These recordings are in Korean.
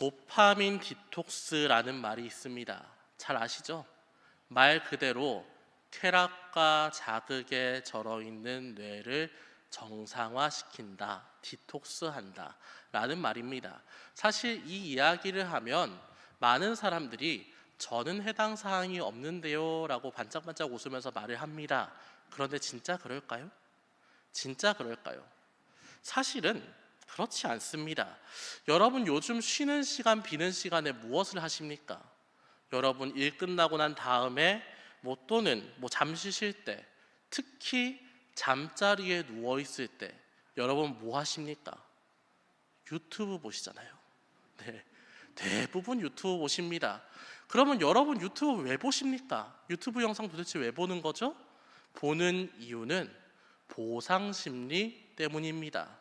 도파민 디톡스라는 말이 있습니다. 잘 아시죠? 말 그대로 쾌락과 자극에 절어있는 뇌를 정상화시킨다, 디톡스한다 라는 말입니다. 사실 이 이야기를 하면 많은 사람들이 저는 해당 사항이 없는데요 라고 반짝반짝 웃으면서 말을 합니다. 그런데 진짜 그럴까요? 진짜 그럴까요? 사실은 그렇지 않습니다. 여러분 요즘 쉬는 시간, 비는 시간에 무엇을 하십니까? 여러분 일 끝나고 난 다음에 또는 잠시 쉴 때, 특히 잠자리에 누워 있을 때 여러분 뭐 하십니까? 유튜브 보시잖아요. 네, 대부분 유튜브 보십니다. 그러면 여러분 유튜브 왜 보십니까? 유튜브 영상 도대체 왜 보는 거죠? 보는 이유는 보상심리 때문입니다.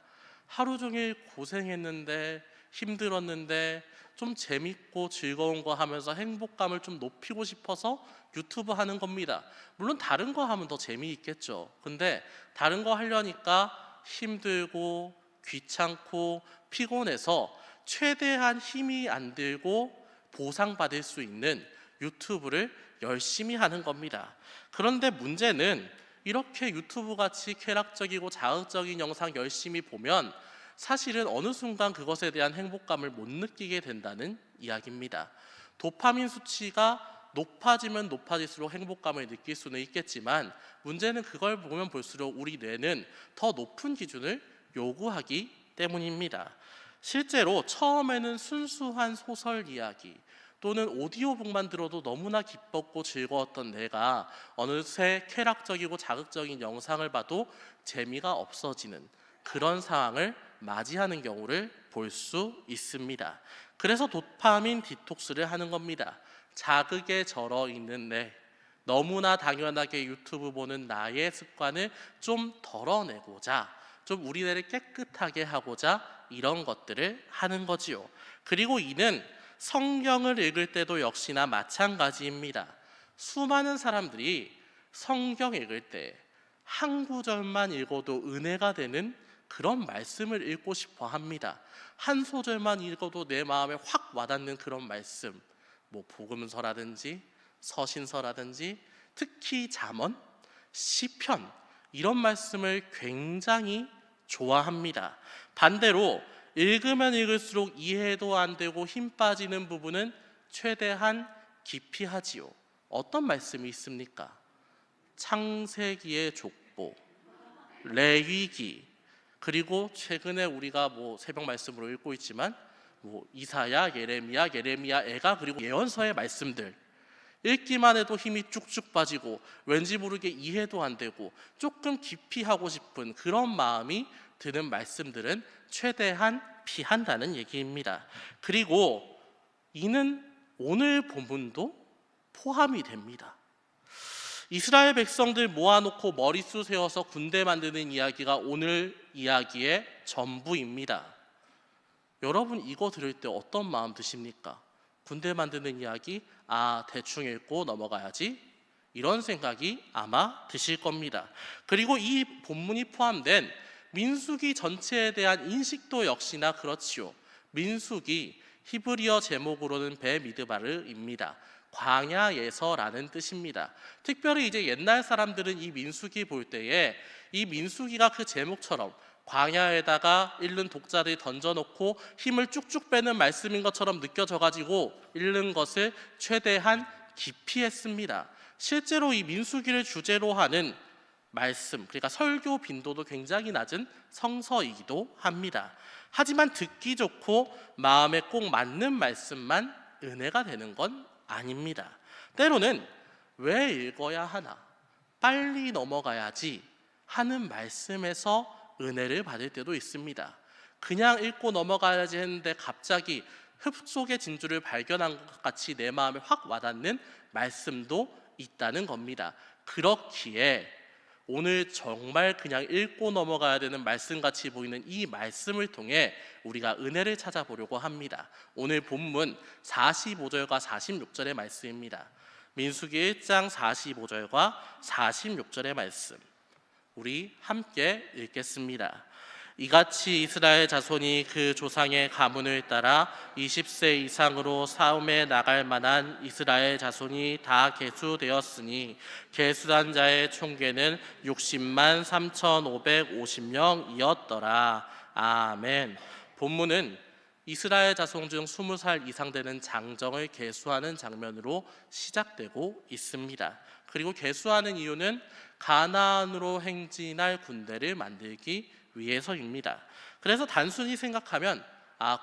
하루 종일 고생했는데 힘들었는데 좀 재밌고 즐거운 거 하면서 행복감을 좀 높이고 싶어서 유튜브 하는 겁니다. 물론 다른 거 하면 더 재미있겠죠. 근데 다른 거 하려니까 힘들고 귀찮고 피곤해서 최대한 힘이 안 들고 보상받을 수 있는 유튜브를 열심히 하는 겁니다. 그런데 문제는 이렇게 유튜브 같이 쾌락적이고 자극적인 영상 열심히 보면 사실은 어느 순간 그것에 대한 행복감을 못 느끼게 된다는 이야기입니다. 도파민 수치가 높아지면 높아질수록 행복감을 느낄 수는 있겠지만 문제는 그걸 보면 볼수록 우리 뇌는 더 높은 기준을 요구하기 때문입니다. 실제로 처음에는 순수한 소설 이야기 또는 오디오북만 들어도 너무나 기뻤고 즐거웠던 내가 어느새 쾌락적이고 자극적인 영상을 봐도 재미가 없어지는 그런 상황을 맞이하는 경우를 볼 수 있습니다. 그래서 도파민 디톡스를 하는 겁니다. 자극에 절어 있는 내, 너무나 당연하게 유튜브 보는 나의 습관을 좀 덜어내고자, 좀 우리 뇌를 깨끗하게 하고자 이런 것들을 하는 거지요. 그리고 이는 성경을 읽을 때도 역시나 마찬가지입니다. 수많은 사람들이 성경 읽을 때 한 구절만 읽어도 은혜가 되는 그런 말씀을 읽고 싶어 합니다. 한 소절만 읽어도 내 마음에 확 와닿는 그런 말씀, 복음서라든지 서신서라든지 특히 잠언, 시편 이런 말씀을 굉장히 좋아합니다. 반대로 읽으면 읽을수록 이해도 안 되고 힘 빠지는 부분은 최대한 기피하지요. 어떤 말씀이 있습니까? 창세기의 족보, 레위기, 그리고 최근에 우리가 새벽 말씀으로 읽고 있지만 이사야, 예레미야, 애가, 그리고 예언서의 말씀들 읽기만 해도 힘이 쭉쭉 빠지고 왠지 모르게 이해도 안 되고 조금 깊이 하고 싶은 그런 마음이 드는 말씀들은 최대한 피한다는 얘기입니다. 그리고 이는 오늘 본문도 포함이 됩니다. 이스라엘 백성들 모아놓고 머리수 세워서 군대 만드는 이야기가 오늘 이야기의 전부입니다. 여러분 이거 들을 때 어떤 마음 드십니까? 군대 만드는 이야기, 대충 읽고 넘어가야지 이런 생각이 아마 드실 겁니다. 그리고 이 본문이 포함된 민수기 전체에 대한 인식도 역시나 그렇지요. 민수기 히브리어 제목으로는 베미드바르입니다. 광야에서라는 뜻입니다. 특별히 이제 옛날 사람들은 이 민수기 볼 때에 이 민수기가 그 제목처럼 광야에다가 읽는 독자들이 던져놓고 힘을 쭉쭉 빼는 말씀인 것처럼 느껴져가지고 읽는 것을 최대한 기피했습니다. 실제로 이 민수기를 주제로 하는 말씀, 그러니까 설교 빈도도 굉장히 낮은 성서이기도 합니다. 하지만 듣기 좋고 마음에 꼭 맞는 말씀만 은혜가 되는 건 아닙니다. 때로는 왜 읽어야 하나, 빨리 넘어가야지 하는 말씀에서 은혜를 받을 때도 있습니다. 그냥 읽고 넘어가야지 했는데 갑자기 흡속의 진주를 발견한 것 같이 내 마음에 확 와닿는 말씀도 있다는 겁니다. 그렇기에 오늘 정말 그냥 읽고 넘어가야 되는 말씀같이 보이는 이 말씀을 통해 우리가 은혜를 찾아보려고 합니다. 오늘 본문 45절과 46절의 말씀입니다. 민수기 1장 45절과 46절의 말씀 우리 함께 읽겠습니다. 이같이 이스라엘 자손이 그 조상의 가문을 따라 20세 이상으로 싸움에 나갈 만한 이스라엘 자손이 다 계수되었으니 계수한 자의 총계는 60만 3,550명이었더라. 아멘. 본문은 이스라엘 자손 중 20살 이상 되는 장정을 계수하는 장면으로 시작되고 있습니다. 그리고 계수하는 이유는 가나안으로 행진할 군대를 만들기 위해서입니다. 그래서 단순히 생각하면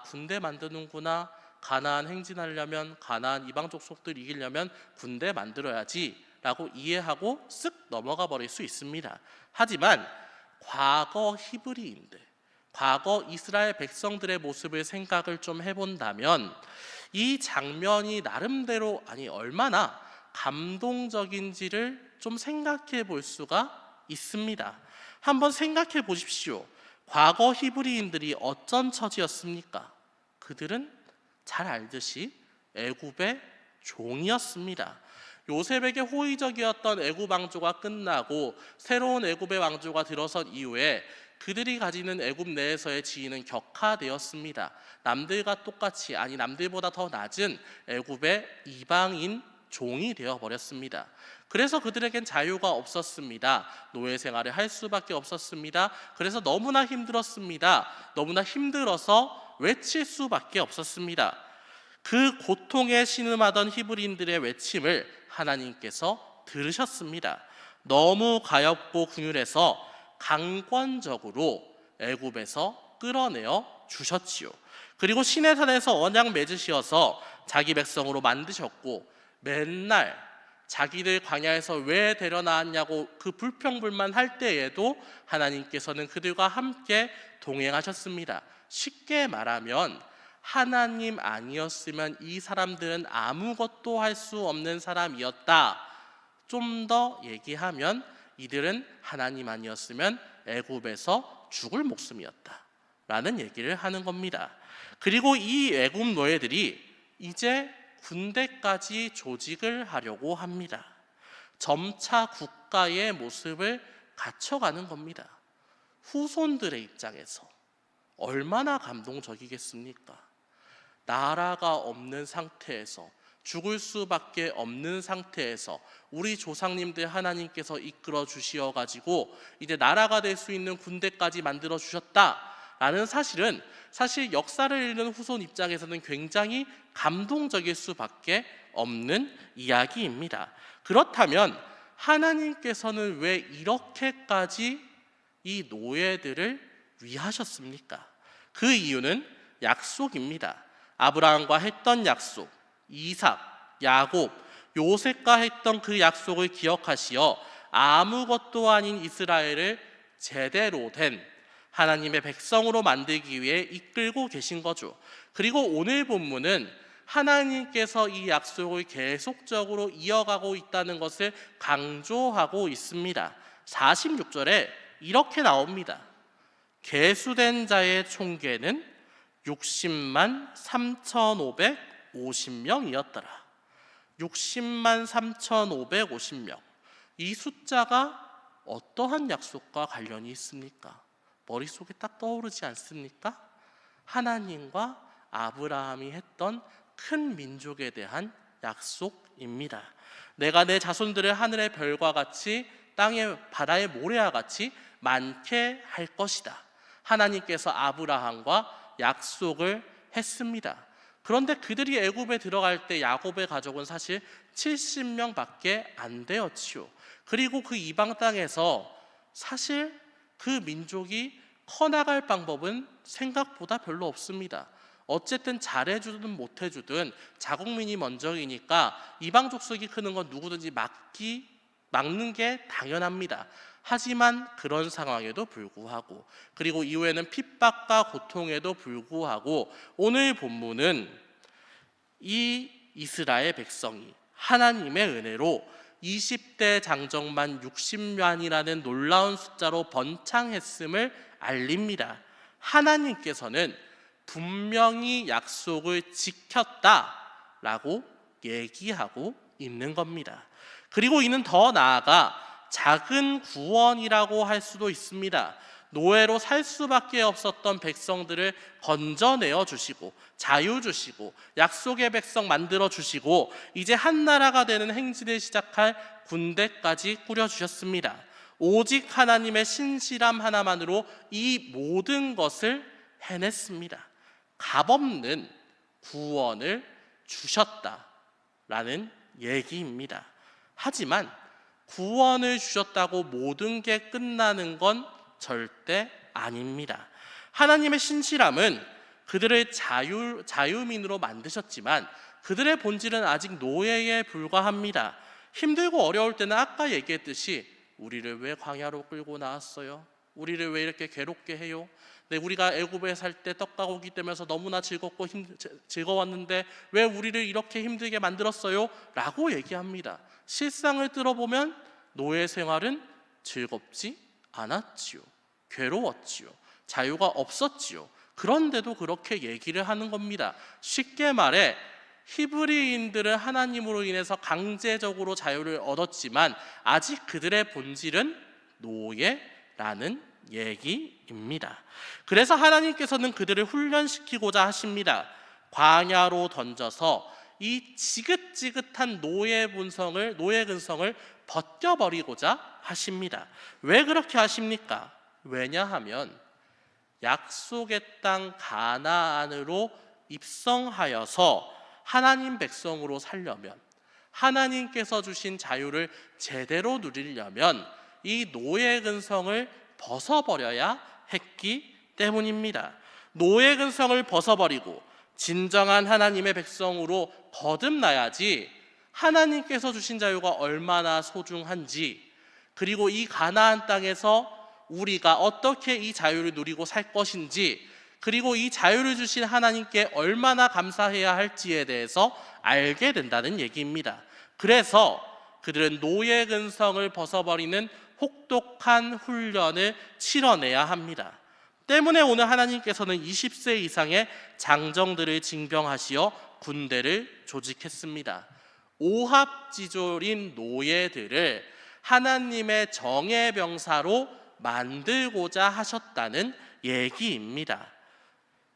군대 만드는구나, 가나안 행진하려면, 가나안 이방 족속들 이기려면 군대 만들어야지 라고 이해하고 쓱 넘어가 버릴 수 있습니다. 하지만 과거 히브리인들, 과거 이스라엘 백성들의 모습을 생각을 좀 해본다면 이 장면이 나름대로 얼마나 감동적인지를 좀 생각해 볼 수가 있습니다. 한번 생각해 보십시오. 과거 히브리인들이 어떤 처지였습니까? 그들은 잘 알듯이 애굽의 종이었습니다. 요셉에게 호의적이었던 애굽 왕조가 끝나고 새로운 애굽의 왕조가 들어선 이후에 그들이 가지는 애굽 내에서의 지위는 격화되었습니다. 남들과 똑같이, 남들보다 더 낮은 애굽의 이방인 종이 되어버렸습니다. 그래서 그들에겐 자유가 없었습니다. 노예 생활을 할 수밖에 없었습니다. 그래서 너무나 힘들었습니다. 너무나 힘들어서 외칠 수밖에 없었습니다. 그 고통에 신음하던 히브리인들의 외침을 하나님께서 들으셨습니다. 너무 가엾고 긍휼해서 강권적으로 애굽에서 끌어내어 주셨지요. 그리고 시내산에서 언약 맺으시어서 자기 백성으로 만드셨고, 맨날 자기들 광야에서 왜 데려나왔냐고 그 불평불만 할 때에도 하나님께서는 그들과 함께 동행하셨습니다. 쉽게 말하면 하나님 아니었으면 이 사람들은 아무것도 할 수 없는 사람이었다. 좀 더 얘기하면 이들은 하나님 아니었으면 애굽에서 죽을 목숨이었다 라는 얘기를 하는 겁니다. 그리고 이 애굽 노예들이 이제 군대까지 조직을 하려고 합니다. 점차 국가의 모습을 갖춰가는 겁니다. 후손들의 입장에서 얼마나 감동적이겠습니까? 나라가 없는 상태에서, 죽을 수밖에 없는 상태에서 우리 조상님들 하나님께서 이끌어 주시어가지고 이제 나라가 될 수 있는 군대까지 만들어 주셨다라는 사실 역사를 읽는 후손 입장에서는 굉장히 감동적일 수밖에 없는 이야기입니다. 그렇다면 하나님께서는 왜 이렇게까지 이 노예들을 위하셨습니까? 그 이유는 약속입니다. 아브라함과 했던 약속, 이삭, 야곱, 요셉과 했던 그 약속을 기억하시어 아무것도 아닌 이스라엘을 제대로 된 하나님의 백성으로 만들기 위해 이끌고 계신 거죠. 그리고 오늘 본문은 하나님께서 이 약속을 계속적으로 이어가고 있다는 것을 강조하고 있습니다. 46절에 이렇게 나옵니다. 계수된 자의 총계는 60만 3,550명이었더라. 60만 3,550명. 이 숫자가 어떠한 약속과 관련이 있습니까? 머릿속에 딱 떠오르지 않습니까? 하나님과 아브라함이 했던 큰 민족에 대한 약속입니다. 내가 내 자손들을 하늘의 별과 같이 땅의 바다의 모래와 같이 많게 할 것이다. 하나님께서 아브라함과 약속을 했습니다. 그런데 그들이 애굽에 들어갈 때 야곱의 가족은 사실 70명밖에 안 되었지요. 그리고 그 이방 땅에서 사실 그 민족이 커나갈 방법은 생각보다 별로 없습니다. 어쨌든 잘해주든 못해주든 자국민이 먼저이니까 이방 족속이 크는 건 누구든지 막는 게 당연합니다. 하지만 그런 상황에도 불구하고, 그리고 이후에는 핍박과 고통에도 불구하고 오늘 본문은 이 이스라엘 백성이 하나님의 은혜로 20대 장정만 60만이라는 놀라운 숫자로 번창했음을 알립니다. 하나님께서는 분명히 약속을 지켰다라고 얘기하고 있는 겁니다. 그리고 이는 더 나아가 작은 구원이라고 할 수도 있습니다. 노예로 살 수밖에 없었던 백성들을 건져내어 주시고 자유 주시고 약속의 백성 만들어 주시고 이제 한 나라가 되는 행진을 시작할 군대까지 꾸려 주셨습니다. 오직 하나님의 신실함 하나만으로 이 모든 것을 해냈습니다. 값없는 구원을 주셨다라는 얘기입니다. 하지만 구원을 주셨다고 모든 게 끝나는 건 절대 아닙니다. 하나님의 신실함은 그들을 자유민으로 만드셨지만 그들의 본질은 아직 노예에 불과합니다. 힘들고 어려울 때는 아까 얘기했듯이 우리를 왜 광야로 끌고 나왔어요? 우리를 왜 이렇게 괴롭게 해요? 네, 우리가 애굽에 살 때 떡과 고기 때면서 너무나 즐겁고 즐거웠는데 왜 우리를 이렇게 힘들게 만들었어요? 라고 얘기합니다. 실상을 들어보면 노예 생활은 즐겁지 않았지요. 괴로웠지요. 자유가 없었지요. 그런데도 그렇게 얘기를 하는 겁니다. 쉽게 말해 히브리인들은 하나님으로 인해서 강제적으로 자유를 얻었지만 아직 그들의 본질은 노예라는 얘기입니다. 그래서 하나님께서는 그들을 훈련시키고자 하십니다. 광야로 던져서 이 지긋지긋한 노예 근성을 벗겨버리고자 하십니다. 왜 그렇게 하십니까? 왜냐하면 약속의 땅 가나안으로 입성하여서 하나님 백성으로 살려면, 하나님께서 주신 자유를 제대로 누리려면 이 노예 근성을 벗어버려야 했기 때문입니다. 노예 근성을 벗어버리고 진정한 하나님의 백성으로 거듭나야지 하나님께서 주신 자유가 얼마나 소중한지, 그리고 이 가나안 땅에서 우리가 어떻게 이 자유를 누리고 살 것인지, 그리고 이 자유를 주신 하나님께 얼마나 감사해야 할지에 대해서 알게 된다는 얘기입니다. 그래서 그들은 노예 근성을 벗어버리는 혹독한 훈련을 치러내야 합니다. 때문에 오늘 하나님께서는 20세 이상의 장정들을 징병하시어 군대를 조직했습니다. 오합지졸인 노예들을 하나님의 정예 병사로 만들고자 하셨다는 얘기입니다.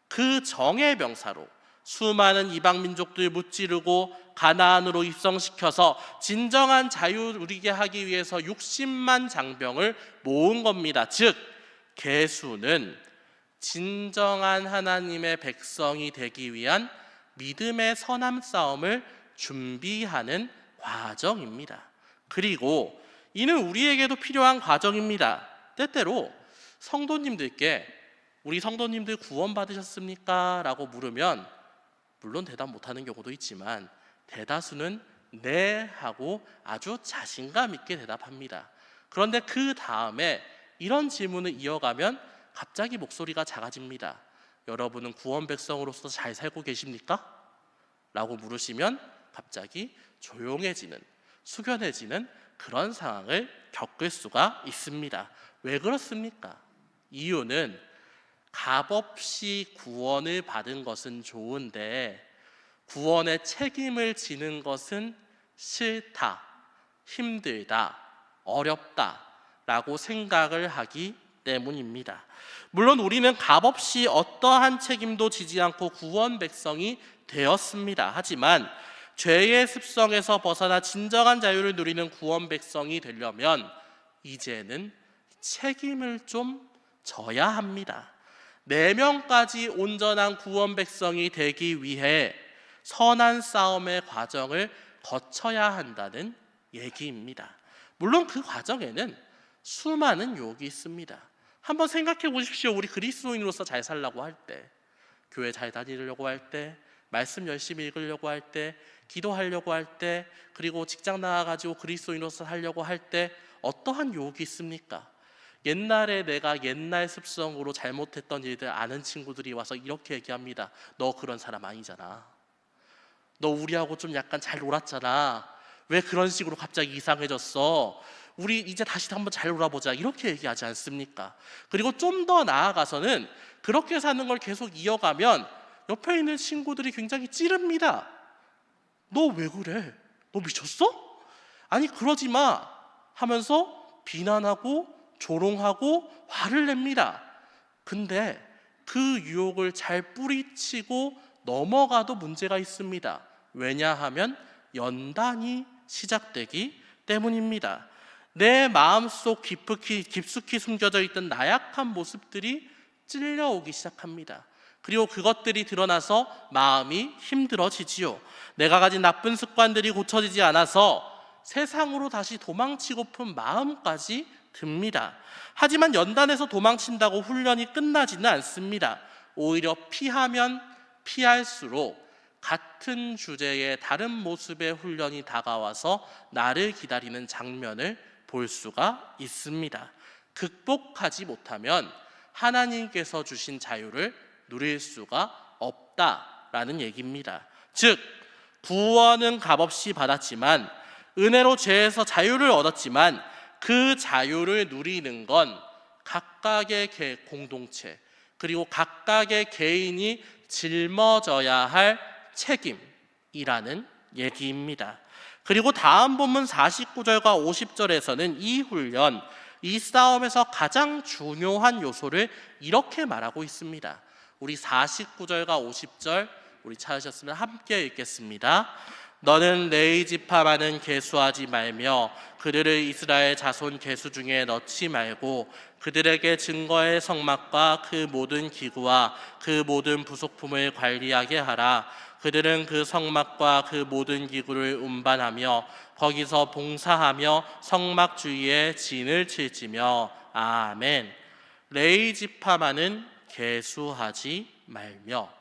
그 정예 병사로 수많은 이방 민족들 무찌르고 가나안으로 입성시켜서 진정한 자유 누리게 하기 위해서 60만 장병을 모은 겁니다. 즉 계수는 진정한 하나님의 백성이 되기 위한 믿음의 선함 싸움을 준비하는 과정입니다. 그리고 이는 우리에게도 필요한 과정입니다. 때때로 성도님들께 우리 성도님들 구원 받으셨습니까? 라고 물으면 물론 대답 못하는 경우도 있지만 대다수는 네 하고 아주 자신감 있게 대답합니다. 그런데 그 다음에 이런 질문을 이어가면 갑자기 목소리가 작아집니다. 여러분은 구원 백성으로서 잘 살고 계십니까? 라고 물으시면 갑자기 조용해지는, 숙연해지는 그런 상황을 겪을 수가 있습니다. 왜 그렇습니까? 이유는 값없이 구원을 받은 것은 좋은데 구원의 책임을 지는 것은 싫다, 힘들다, 어렵다 라고 생각을 하기 때문입니다. 물론 우리는 값없이 어떠한 책임도 지지 않고 구원 백성이 되었습니다. 하지만 죄의 습성에서 벗어나 진정한 자유를 누리는 구원 백성이 되려면 이제는 책임을 좀 져야 합니다. 4명까지 온전한 구원 백성이 되기 위해 선한 싸움의 과정을 거쳐야 한다는 얘기입니다. 물론 그 과정에는 수많은 유혹이 있습니다. 한번 생각해 보십시오. 우리 그리스도인으로서 잘 살려고 할 때, 교회 잘 다니려고 할 때, 말씀 열심히 읽으려고 할 때, 기도하려고 할 때, 그리고 직장 나가가지고 그리스도인으로서 살려고 할 때 어떠한 유혹이 있습니까? 옛날에 내가 옛날 습성으로 잘못했던 일들 아는 친구들이 와서 이렇게 얘기합니다. 너 그런 사람 아니잖아. 너 우리하고 좀 약간 잘 놀았잖아. 왜 그런 식으로 갑자기 이상해졌어? 우리 이제 다시 한번 잘 놀아보자. 이렇게 얘기하지 않습니까? 그리고 좀 더 나아가서는 그렇게 사는 걸 계속 이어가면 옆에 있는 친구들이 굉장히 찌릅니다. 너 왜 그래? 너 미쳤어? 아니 그러지 마 하면서 비난하고 조롱하고 화를 냅니다. 근데 그 유혹을 잘 뿌리치고 넘어가도 문제가 있습니다. 왜냐하면 연단이 시작되기 때문입니다. 내 마음속 깊숙이 숨겨져 있던 나약한 모습들이 찔려오기 시작합니다. 그리고 그것들이 드러나서 마음이 힘들어지지요. 내가 가진 나쁜 습관들이 고쳐지지 않아서 세상으로 다시 도망치고픈 마음까지 듭니다. 하지만 연단에서 도망친다고 훈련이 끝나지는 않습니다. 오히려 피하면 피할수록 같은 주제의 다른 모습의 훈련이 다가와서 나를 기다리는 장면을 볼 수가 있습니다. 극복하지 못하면 하나님께서 주신 자유를 누릴 수가 없다라는 얘기입니다. 즉, 구원은 값없이 받았지만 은혜로 죄에서 자유를 얻었지만 그 자유를 누리는 건 각각의 공동체 그리고 각각의 개인이 짊어져야 할 책임이라는 얘기입니다. 그리고 다음 본문 49절과 50절에서는 이 훈련, 이 싸움에서 가장 중요한 요소를 이렇게 말하고 있습니다. 우리 49절과 50절 우리 찾으셨으면 함께 읽겠습니다. 너는 레위 지파만은 계수하지 말며 그들을 이스라엘 자손 계수 중에 넣지 말고 그들에게 증거의 성막과 그 모든 기구와 그 모든 부속품을 관리하게 하라. 그들은 그 성막과 그 모든 기구를 운반하며 거기서 봉사하며 성막 주위에 진을 칠지며. 아멘. 레위 지파만은 계수하지 말며,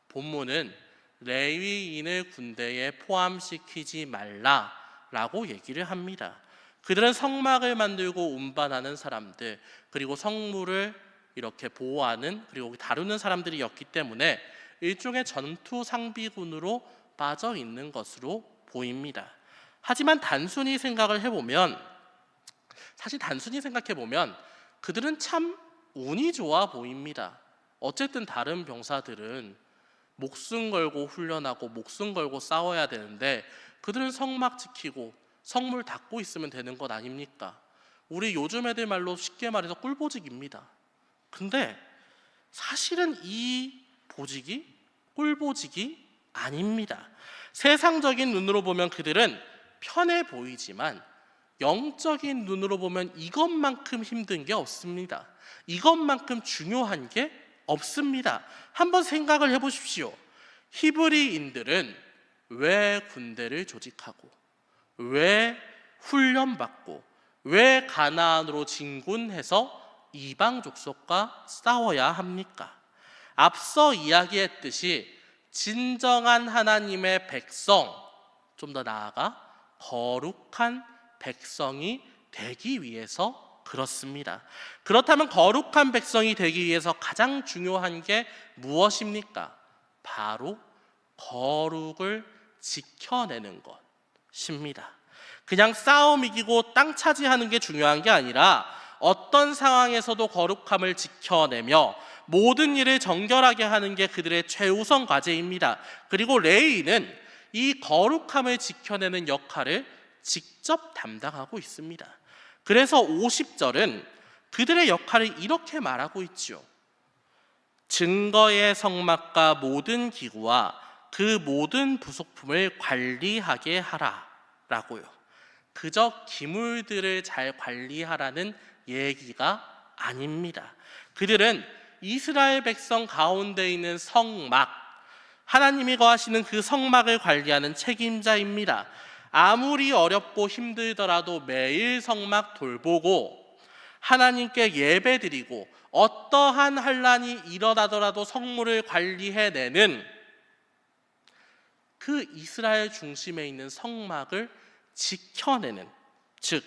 본문은 레위인을 군대에 포함시키지 말라라고 얘기를 합니다. 그들은 성막을 만들고 운반하는 사람들, 그리고 성물을 이렇게 보호하는 그리고 다루는 사람들이었기 때문에 일종의 전투 상비군으로 빠져 있는 것으로 보입니다. 하지만 단순히 생각해 보면 그들은 참 운이 좋아 보입니다. 어쨌든 다른 병사들은 목숨 걸고 훈련하고 목숨 걸고 싸워야 되는데 그들은 성막 지키고 성물 닦고 있으면 되는 것 아닙니까? 우리 요즘 애들 말로 쉽게 말해서 꿀보직입니다. 근데 사실은 이 보직이 꿀보직이 아닙니다. 세상적인 눈으로 보면 그들은 편해 보이지만 영적인 눈으로 보면 이것만큼 힘든 게 없습니다. 이것만큼 중요한 게 없습니다. 한번 생각을 해보십시오. 히브리인들은 왜 군대를 조직하고 왜 훈련받고 왜 가나안으로 진군해서 이방 족속과 싸워야 합니까? 앞서 이야기했듯이 진정한 하나님의 백성, 좀 더 나아가 거룩한 백성이 되기 위해서 그렇습니다. 그렇다면 거룩한 백성이 되기 위해서 가장 중요한 게 무엇입니까? 바로 거룩을 지켜내는 것입니다. 그냥 싸움 이기고 땅 차지하는 게 중요한 게 아니라 어떤 상황에서도 거룩함을 지켜내며 모든 일을 정결하게 하는 게 그들의 최우선 과제입니다. 그리고 레위인은 이 거룩함을 지켜내는 역할을 직접 담당하고 있습니다. 그래서 50절은 그들의 역할을 이렇게 말하고 있죠. 증거의 성막과 모든 기구와 그 모든 부속품을 관리하게 하라 라고요. 그저 기물들을 잘 관리하라는 얘기가 아닙니다. 그들은 이스라엘 백성 가운데 있는 성막, 하나님이 거하시는 그 성막을 관리하는 책임자입니다. 아무리 어렵고 힘들더라도 매일 성막 돌보고 하나님께 예배드리고 어떠한 환난이 일어나더라도 성물을 관리해내는 그 이스라엘 중심에 있는 성막을 지켜내는, 즉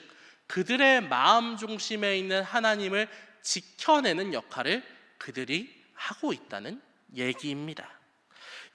그들의 마음 중심에 있는 하나님을 지켜내는 역할을 그들이 하고 있다는 얘기입니다.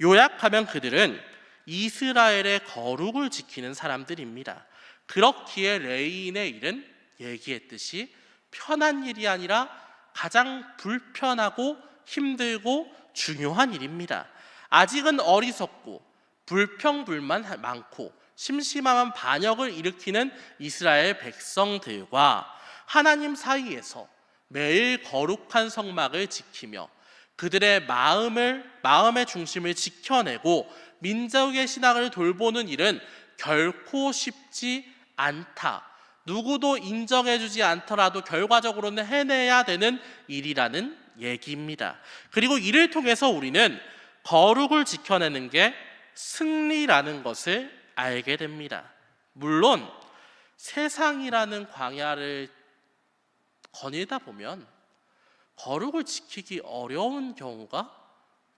요약하면 그들은 이스라엘의 거룩을 지키는 사람들입니다. 그렇기에 레위인의 일은 얘기했듯이 편한 일이 아니라 가장 불편하고 힘들고 중요한 일입니다. 아직은 어리석고 불평불만 많고 심심한 반역을 일으키는 이스라엘 백성들과 하나님 사이에서 매일 거룩한 성막을 지키며 그들의 마음의 중심을 지켜내고 민족의 신앙을 돌보는 일은 결코 쉽지 않다. 누구도 인정해주지 않더라도 결과적으로는 해내야 되는 일이라는 얘기입니다. 그리고 이를 통해서 우리는 거룩을 지켜내는 게 승리라는 것을 알게 됩니다. 물론 세상이라는 광야를 거닐다 보면 거룩을 지키기 어려운 경우가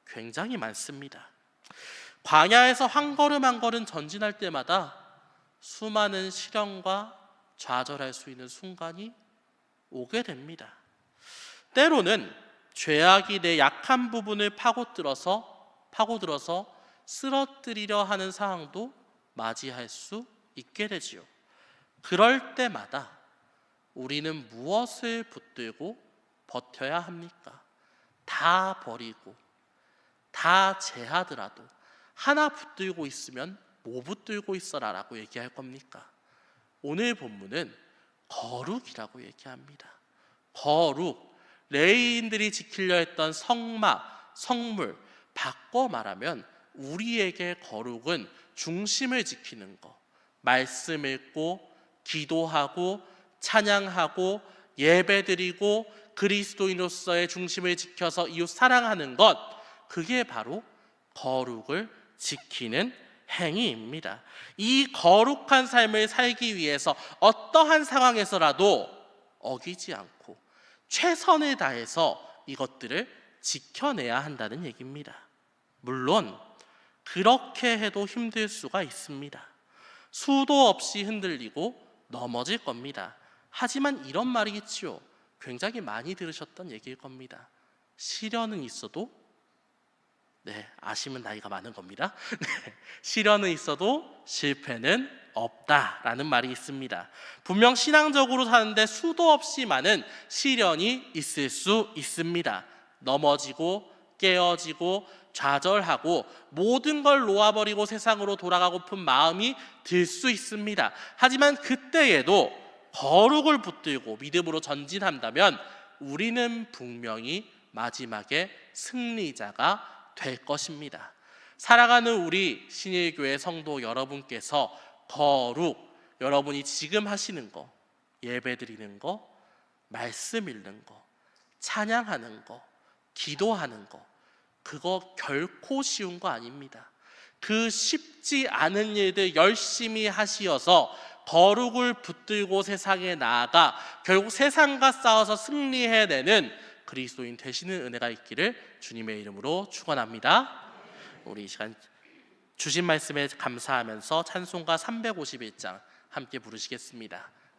굉장히 많습니다. 광야에서 한 걸음 한 걸음 전진할 때마다 수많은 시련과 좌절할 수 있는 순간이 오게 됩니다. 때로는 죄악이 내 약한 부분을 파고들어서 쓰러뜨리려 하는 상황도 맞이할 수 있게 되지요. 그럴 때마다 우리는 무엇을 붙들고 버텨야 합니까? 다 버리고 다 제하더라도 하나 붙들고 있으면 뭐 붙들고 있어라 라고 얘기할 겁니까? 오늘 본문은 거룩이라고 얘기합니다. 거룩, 레위인들이 지키려 했던 성막, 성물, 바꿔 말하면 우리에게 거룩은 중심을 지키는 것, 말씀 읽고 기도하고 찬양하고 예배드리고 그리스도인으로서의 중심을 지켜서 이웃 사랑하는 것, 그게 바로 거룩을 지키는 행위입니다. 이 거룩한 삶을 살기 위해서 어떠한 상황에서라도 어기지 않고 최선을 다해서 이것들을 지켜내야 한다는 얘기입니다. 물론 그렇게 해도 힘들 수가 있습니다. 수도 없이 흔들리고 넘어질 겁니다. 하지만 이런 말이 있지요. 굉장히 많이 들으셨던 얘기일 겁니다. 시련은 있어도 아시면 나이가 많은 겁니다. 시련은 있어도 실패는 없다라는 말이 있습니다. 분명 신앙적으로 사는데 수도 없이 많은 시련이 있을 수 있습니다. 넘어지고 깨어지고 좌절하고 모든 걸 놓아버리고 세상으로 돌아가고픈 마음이 들 수 있습니다. 하지만 그때에도 거룩을 붙들고 믿음으로 전진한다면 우리는 분명히 마지막에 승리자가 될 것입니다. 사랑하는 우리 신일교회 성도 여러분께서 거룩, 여러분이 지금 하시는 거, 예배드리는 거, 말씀 읽는 거, 찬양하는 거, 기도하는 거, 그거 결코 쉬운 거 아닙니다. 그 쉽지 않은 일들 열심히 하시어서 거룩을 붙들고 세상에 나아가 결국 세상과 싸워서 승리해내는 그리스도인 되시는 은혜가 있기를 주님의 이름으로 축원합니다. 우리 이 시간 주신 말씀에 감사하면서 찬송가 351장 함께 부르시겠습니다.